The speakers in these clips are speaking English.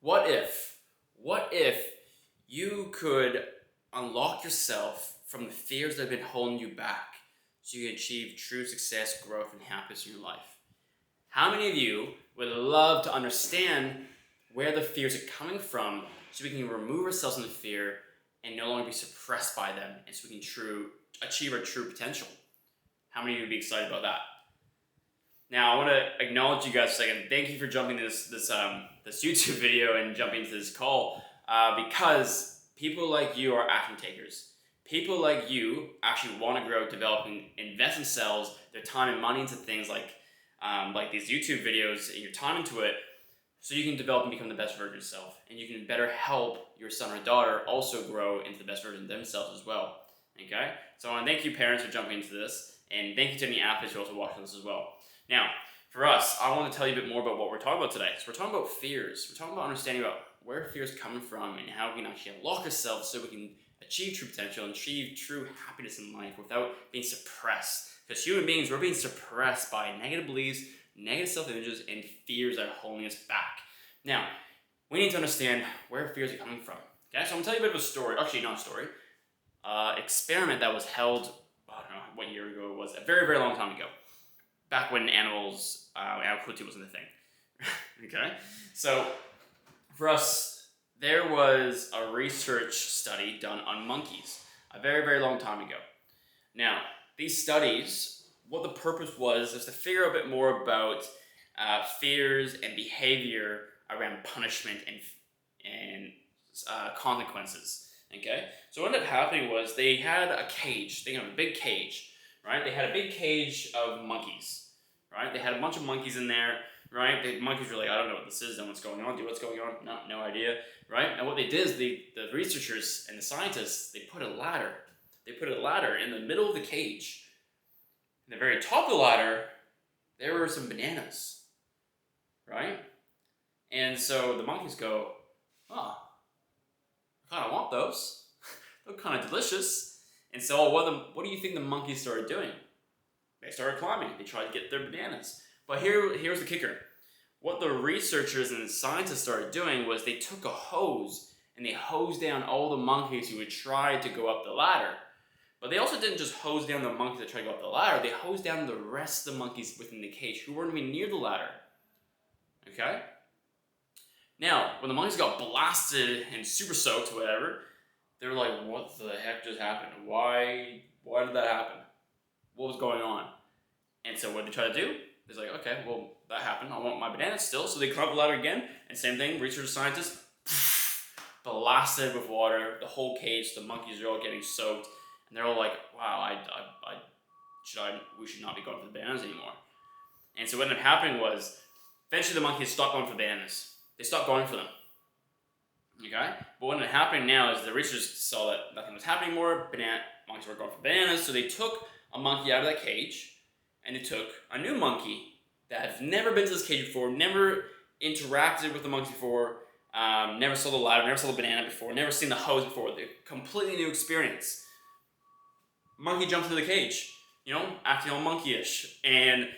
what if you could unlock yourself from the fears that have been holding you back so you can achieve true success, growth, and happiness in your life? How many of you would love to understand where the fears are coming from so we can remove ourselves from the fear and no longer be suppressed by them, and so we can achieve our true potential? How many of you would be excited about that? Now, I want to acknowledge you guys for a second. Thank you for jumping this YouTube video and jumping into this call because people like you are action takers. People like you actually want to grow, develop, and invest themselves, their time and money into things like these YouTube videos and your time into it, so you can develop and become the best version of yourself, and you can better help your son or daughter also grow into the best version of themselves as well. Okay? So I want to thank you parents for jumping into this, and thank you to any athletes who are also watching this as well. Now, for us, I want to tell you a bit more about what we're talking about today. So we're talking about fears. We're talking about understanding about where fears are coming from and how we can actually unlock ourselves so we can achieve true potential and achieve true happiness in life without being suppressed. Because human beings, we're being suppressed by negative beliefs, negative self-images, and fears that are holding us back. Now, we need to understand where fears are coming from. Okay, so I'm going to tell you a bit of a story. Actually, not a story. Experiment that was held, I don't know what year ago it was, a very, very long time ago. Back when animal cruelty wasn't a thing. Okay? So, for us, there was a research study done on monkeys a very, very long time ago. Now, these studies, what the purpose was is to figure out a bit more about fears and behavior around punishment and consequences. Okay? So what ended up happening was they had a cage. They had a big cage. Right? They had a big cage of monkeys, right? They had a bunch of monkeys in there, right? The monkeys were like, I don't know what this is and what's going on, dude, what's going on? No idea, right? And what they did is the researchers and the scientists, they put a ladder. They put a ladder in the middle of the cage. In the very top of the ladder, there were some bananas, right? And so the monkeys go, oh, I kind of want those. They're kind of delicious. And so what do you think the monkeys started doing? They started climbing. They tried to get their bananas. But here's the kicker. What the researchers and the scientists started doing was they took a hose and they hosed down all the monkeys who would try to go up the ladder. But they also didn't just hose down the monkeys that tried to go up the ladder. They hosed down the rest of the monkeys within the cage who weren't even near the ladder. Okay? Now, when the monkeys got blasted and super soaked or whatever, they were like, what the heck just happened? Why did that happen? What was going on? And so what did they try to do? It's like, okay, well, that happened. I want my bananas still. So they climb the ladder again. And same thing, research scientists, blasted with water, the whole cage, the monkeys are all getting soaked. And they're all like, wow, we should not be going for the bananas anymore. And so what ended up happening was, eventually the monkeys stopped going for bananas. They stopped going for them. Okay? But what ended up happening now is the researchers saw that nothing was happening more, monkeys were going for bananas, so they took a monkey out of that cage, and they took a new monkey that had never been to this cage before, never interacted with the monkey before, never saw the ladder, never saw the banana before, never seen the hose before. They completely new experience. Monkey jumps into the cage, acting all monkey-ish, and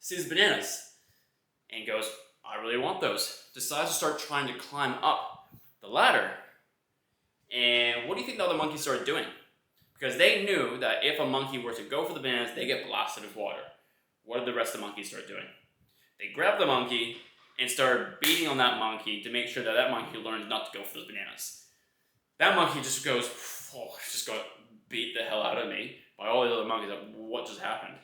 sees bananas, and goes, I really want those. Decides to start trying to climb up the ladder. And what do you think the other monkeys started doing? Because they knew that if a monkey were to go for the bananas, they get blasted with water. What did the rest of the monkeys start doing? They grabbed the monkey and started beating on that monkey to make sure that that monkey learns not to go for those bananas. That monkey just goes, just got beat the hell out of me by all these other monkeys. Like, what just happened?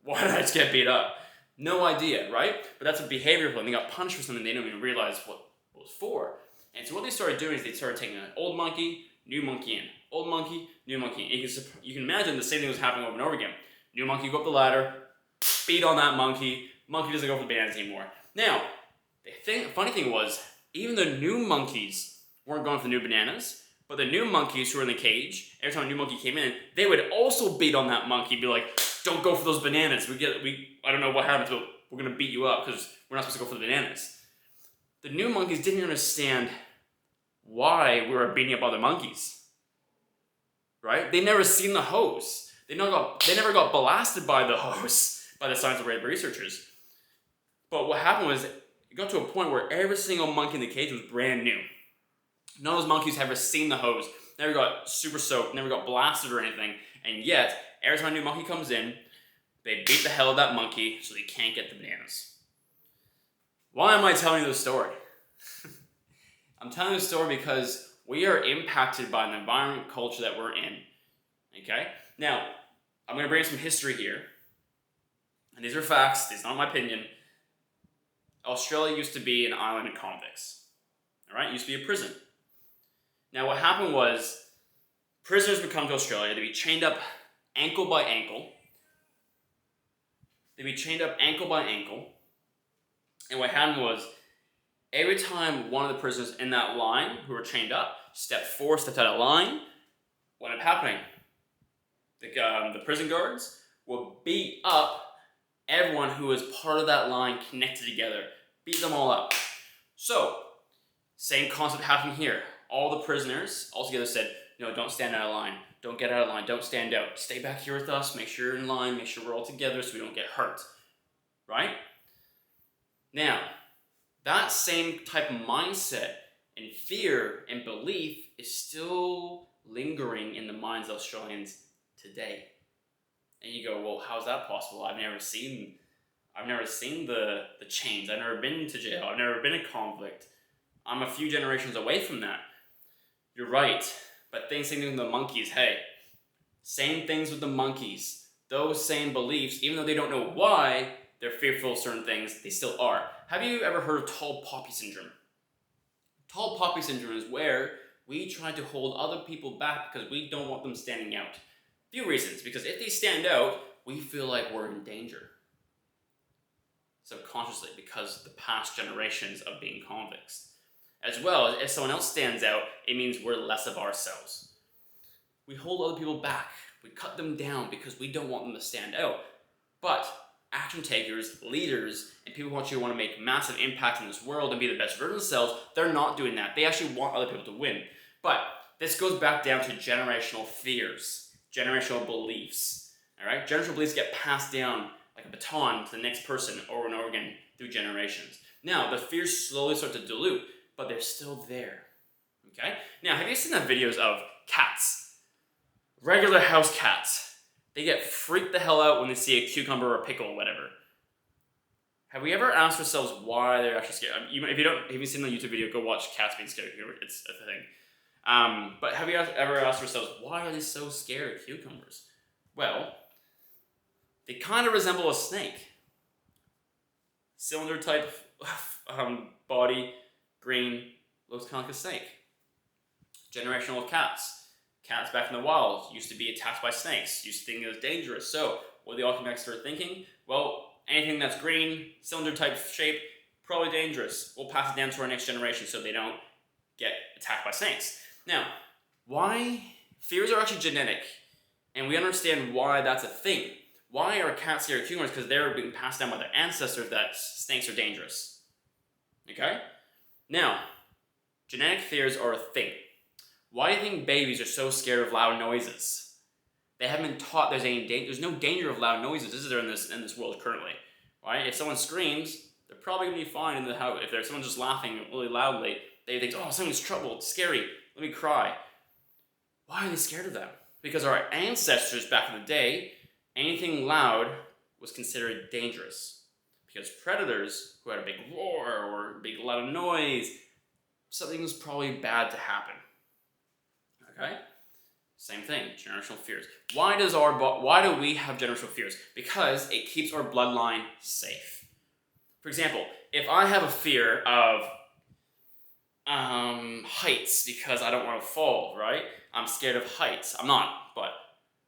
Why did I just get beat up? No idea, right? But that's a behavioral thing. They got punished for something they didn't even realize what it was for. And so what they started doing is they started taking an old monkey, new monkey in. Old monkey, new monkey in. You can imagine the same thing was happening over and over again. New monkey go up the ladder, beat on that monkey. Monkey doesn't go for the bananas anymore. Now, the funny thing was, even the new monkeys weren't going for the new bananas, but the new monkeys who were in the cage, every time a new monkey came in, they would also beat on that monkey, be like, don't go for those bananas. I don't know what happens, but we're going to beat you up because we're not supposed to go for the bananas. The new monkeys didn't understand why we were beating up other monkeys. Right? They never seen the hose. They never got blasted by the hose by the science researchers. But what happened was, it got to a point where every single monkey in the cage was brand new. None of those monkeys have ever seen the hose, never got super soaked, never got blasted or anything, and yet, every time a new monkey comes in, they beat the hell out of that monkey so they can't get the bananas. Why am I telling you this story? I'm telling you this story because we are impacted by the environment culture that we're in. Okay? Now, I'm going to bring some history here. And these are facts, these are not my opinion. Australia used to be an island of convicts. Alright? It used to be a prison. Now, what happened was, prisoners would come to Australia, they'd be chained up ankle by ankle. They'd be chained up ankle by ankle. And what happened was, every time one of the prisoners in that line who were chained up stepped out of line, what ended up happening? The prison guards would beat up everyone who was part of that line connected together. Beat them all up. So, same concept happened here. All the prisoners all together said, no, don't stand out of line. Don't get out of line. Don't stand out. Stay back here with us. Make sure you're in line. Make sure we're all together so we don't get hurt. Right? Now, that same type of mindset and fear and belief is still lingering in the minds of Australians today. And you go, well, how's that possible? I've never seen the chains. I've never been to jail. I've never been a convict. I'm a few generations away from that. You're right. But same thing with the monkeys. Hey, same things with the monkeys. Those same beliefs, even though they don't know why they're fearful of certain things, they still are. Have you ever heard of tall poppy syndrome? Tall poppy syndrome is where we try to hold other people back because we don't want them standing out. A few reasons. Because if they stand out, we feel like we're in danger. Subconsciously, because of the past generations of being convicts. As well, as if someone else stands out, it means we're less of ourselves. We hold other people back. We cut them down because we don't want them to stand out. But action takers, leaders, and people who actually want to make massive impact in this world and be the best version of themselves, they're not doing that. They actually want other people to win. But this goes back down to generational fears, generational beliefs. All right? Generational beliefs get passed down like a baton to the next person over and over again through generations. Now, the fears slowly start to dilute, but they're still there. Okay? Now, have you seen the videos of cats? Regular house cats. They get freaked the hell out when they see a cucumber or a pickle or whatever. Have we ever asked ourselves why they're actually scared? If you haven't seen the YouTube video, go watch cats being scared of cucumbers. It's a thing. But have you ever asked ourselves, why are they so scared of cucumbers? Well, they kind of resemble a snake. Cylinder type body, green, looks kind of like a snake. Generational of cats. Cats back in the wild used to be attacked by snakes, used to think it was dangerous. So, what did the Alchemax start thinking? Well, anything that's green, cylinder type shape, probably dangerous. We'll pass it down to our next generation so they don't get attacked by snakes. Now, why? Fears are actually genetic, and we understand why that's a thing. Why are cats scared of cucumbers? Because they're being passed down by their ancestors that snakes are dangerous. Okay? Now, genetic fears are a thing. Why do you think babies are so scared of loud noises? They haven't been taught there's no danger of loud noises, is there, in this world currently? Right? If someone screams, they're probably going to be fine in the house. If there's someone just laughing really loudly, they think, oh, someone's trouble, it's scary, let me cry. Why are they scared of that? Because our ancestors back in the day, anything loud was considered dangerous. Because predators who had a big roar or a big loud noise, something was probably bad to happen. Okay? Same thing, generational fears. Why do we have generational fears? Because it keeps our bloodline safe. For example, if I have a fear of heights because I don't want to fall, right? I'm scared of heights. I'm not, but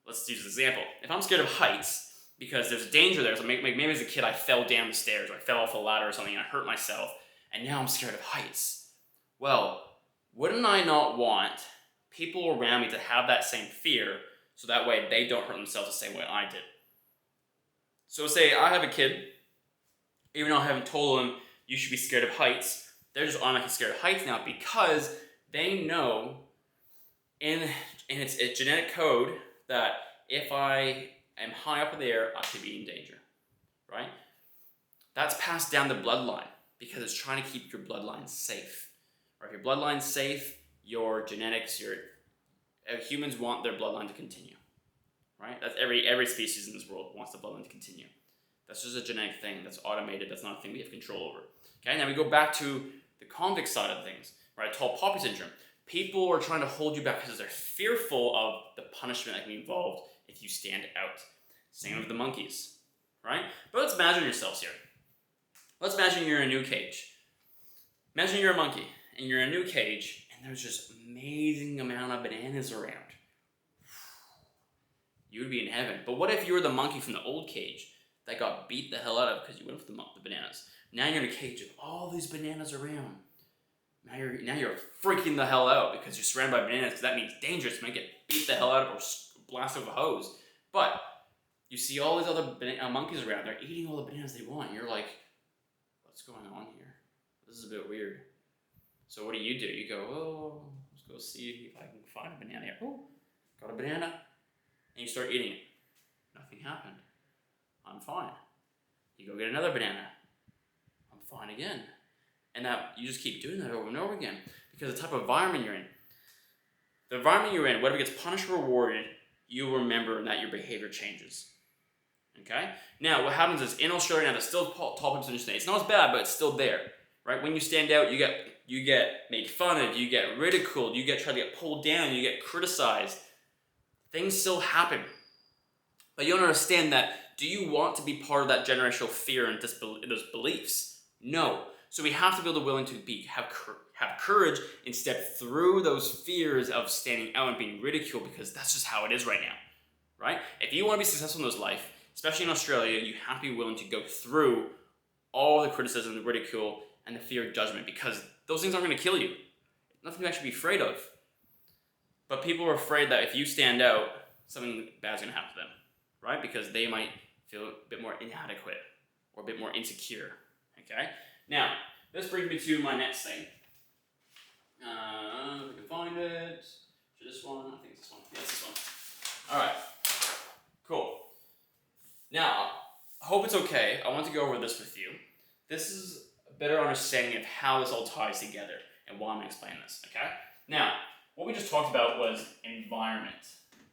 let's use this example. If I'm scared of heights because there's danger there, so maybe as a kid I fell down the stairs or I fell off a ladder or something and I hurt myself, and now I'm scared of heights. Well, wouldn't I not want people around me to have that same fear so that way they don't hurt themselves the same way I did? So say I have a kid, even though I haven't told them you should be scared of heights, they're just automatically scared of heights now because they know in its genetic code that if I am high up in the air, I could be in danger, right? That's passed down the bloodline. because it's trying to keep your bloodline safe. Or if your bloodline's safe, your genetics, humans want their bloodline to continue. Right? That's every species in this world wants the bloodline to continue. That's just a genetic thing. That's automated. That's not a thing we have control over. Okay, now we go back to the convict side of things, right? Tall poppy syndrome. People are trying to hold you back because they're fearful of the punishment that can be involved if you stand out. Same with the monkeys, right? But let's imagine yourselves here. Let's imagine you're in a new cage. Imagine you're a monkey and you're in a new cage and there's just amazing amount of bananas around. You would be in heaven. But what if you were the monkey from the old cage that got beat the hell out of because you went with the bananas? Now you're in a cage with all these bananas around. Now you're freaking the hell out because you're surrounded by bananas, because that means dangerous. You might get beat the hell out of or blasted with a hose. But you see all these other monkeys around. They're eating all the bananas they want. You're like, what's going on here? This is a bit weird. So what do? You go, oh, let's go see if I can find a banana here. Oh, got a banana. And you start eating it. Nothing happened. I'm fine. You go get another banana. I'm fine again. And that you just keep doing that over and over again because the type of environment you're in. The environment you're in, whether it gets punished or rewarded, you remember that your behavior changes. Okay? Now, what happens is in Australia now, there's still tall poppy syndrome. It's not as bad, but it's still there. Right? When you stand out, you get made fun of, you get ridiculed, you tried to get pulled down, you get criticized. Things still happen. But you don't understand that. Do you want to be part of that generational fear and those beliefs? No. So we have to be able to willing to have courage and step through those fears of standing out and being ridiculed, because that's just how it is right now, right? If you want to be successful in this life, especially in Australia, you have to be willing to go through all the criticism, the ridicule, and the fear of judgment, because those things aren't going to kill you. Nothing to actually be afraid of. But people are afraid that if you stand out, something bad's going to happen to them, right? Because they might feel a bit more inadequate or a bit more insecure, okay? Now, this brings me to my next thing. If I can find it. This one? I think it's this one. Yeah, it's this one. Alright. Cool. Now, I hope it's okay. I want to go over this with you. This is a better understanding of how this all ties together and why I'm going to explain this, okay? Now, what we just talked about was environment.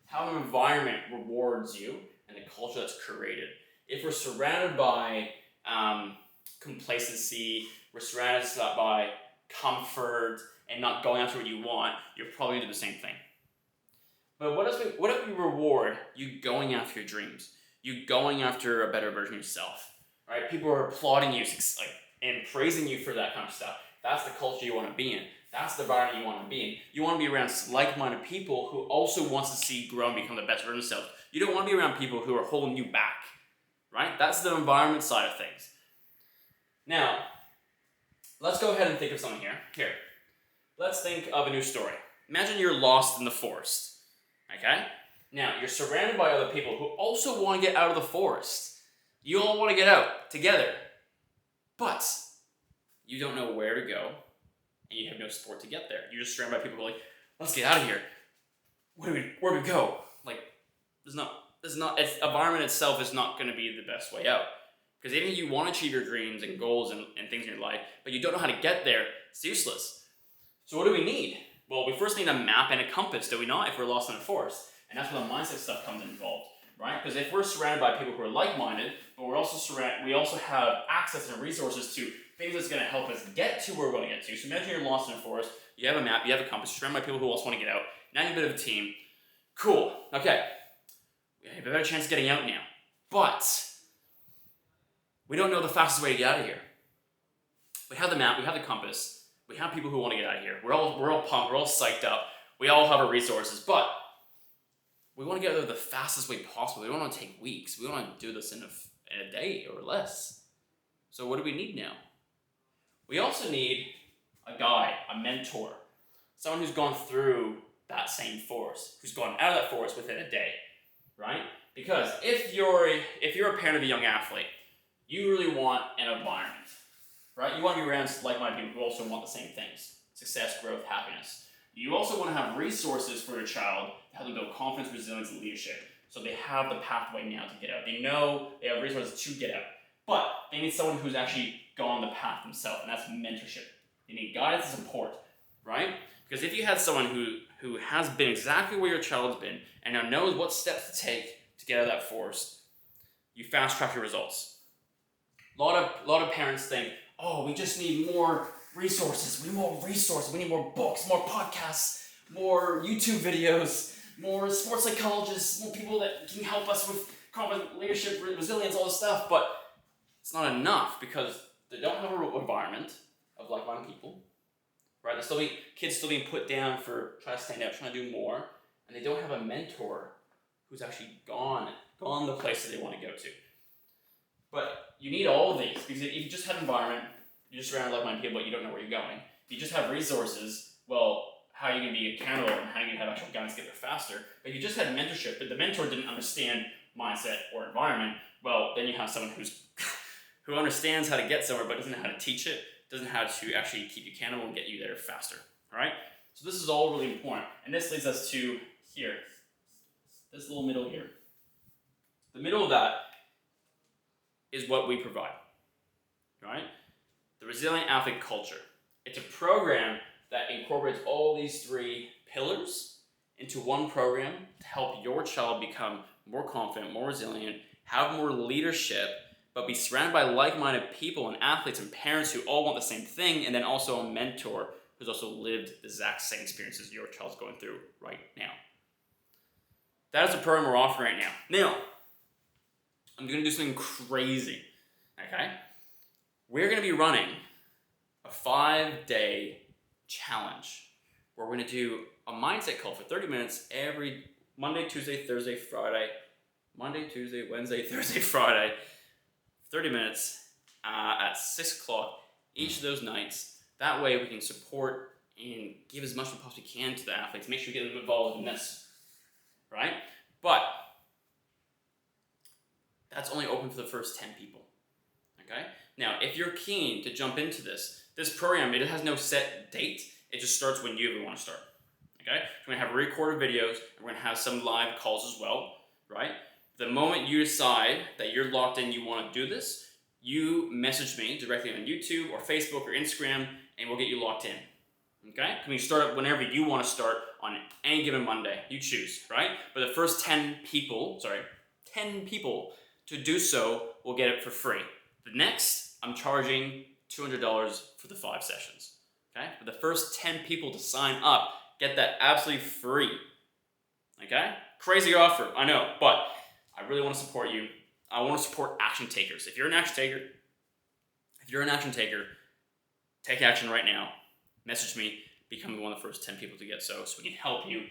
How an environment rewards you and the culture that's created. If we're surrounded by complacency, we're surrounded by comfort and not going after what you want, you're probably going to do the same thing. But what if we reward you going after your dreams, you going after a better version of yourself, right? People are applauding you and praising you for that kind of stuff. That's the culture you want to be in. That's the environment you want to be in. You want to be around like-minded people who also wants to see you grow and become the best version of themselves. You don't want to be around people who are holding you back, right? That's the environment side of things. Now, let's go ahead and think of something here. Here, let's think of a new story. Imagine you're lost in the forest, okay? Now, you're surrounded by other people who also want to get out of the forest. You all want to get out together, but you don't know where to go, and you have no support to get there. You're just surrounded by people who are like, let's get out of here. Where do we go? Like, environment itself is not going to be the best way out. Because even if you want to achieve your dreams and goals and things in your life, but you don't know how to get there, it's useless. So what do we need? Well, we first need a map and a compass, do we not, if we're lost in a forest? And that's where the mindset stuff comes involved, right? Because if we're surrounded by people who are like-minded, but we also have access and resources to things that's going to help us get to where we're going to get to. So imagine you're lost in a forest, you have a map, you have a compass, you're surrounded by people who also want to get out. Now you're a bit of a team. Cool. Okay. We have a better chance of getting out now. But we don't know the fastest way to get out of here. We have the map, we have the compass, we have people who want to get out of here. We're all pumped, we're all psyched up, we all have our resources, but we want to get there the fastest way possible. We don't want to take weeks. We want to do this in a day or less. So what do we need now? We also need a guide, a mentor, someone who's gone through that same forest, who's gone out of that forest within a day, right? Because if you're a parent of a young athlete, you really want an environment, right? You want to be around like-minded people who also want the same things: success, growth, happiness. You also want to have resources for your child to help them build confidence, resilience, and leadership. So they have the pathway now to get out. They know they have resources to get out. But they need someone who's actually gone the path themselves, and that's mentorship. You need guidance and support, right? Because if you had someone who has been exactly where your child's been and now knows what steps to take to get out of that forest, you fast track your results. A lot of parents think, oh, we just need more resources. We need more books, more podcasts, more YouTube videos, more sports psychologists, more people that can help us with conflict, leadership, resilience, all this stuff. But it's not enough because they don't have an environment of like-minded people, right? Kids still being put down for trying to stand out, trying to do more, and they don't have a mentor who's actually gone the places they want to go to. But you need all of these, because if you just have environment, you're just around like-minded people, but you don't know where you're going. If you just have resources, well, how are you going to be accountable and how are you going to have actual guidance to get there faster? But if you just had mentorship, but the mentor didn't understand mindset or environment, well, then you have someone who understands how to get somewhere but doesn't know how to teach it, doesn't know how to actually keep you accountable and get you there faster, all right? So this is all really important. And this leads us to here, this little middle here. The middle of that is what we provide, right? The Resilient Athlete Culture. It's a program that incorporates all these three pillars into one program to help your child become more confident, more resilient, have more leadership, but be surrounded by like-minded people and athletes and parents who all want the same thing, and then also a mentor who's also lived the exact same experiences your child's going through right now. That is the program we're offering right now. Now, I'm going to do something crazy, okay? We're going to be running a 5-day challenge where we're going to do a mindset call for 30 minutes every Monday, Tuesday, Thursday, Friday, Monday, Tuesday, Wednesday, Thursday, Friday, 30 minutes at 6 o'clock each of those nights. That way we can support and give as much as we possibly can to the athletes, make sure we get them involved in this, right? But that's only open for the first 10 people, okay? Now, if you're keen to jump into this program, it has no set date. It just starts when you ever want to start, okay? We're going to have recorded videos, and we're going to have some live calls as well, right? The moment you decide that you're locked in, you want to do this, you message me directly on YouTube or Facebook or Instagram, and we'll get you locked in, okay? You can start up whenever you want to start on any given Monday. You choose, right? But the first 10 people to do so will get it for free. The next, I'm charging $200 for the 5 sessions, okay? But the first 10 people to sign up get that absolutely free, okay? Crazy offer, I know, but I really want to support you. I want to support action takers. If you're an action taker, take action right now. Message me, become one of the first 10 people to get so we can help you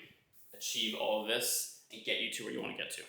achieve all of this and get you to where you want to get to.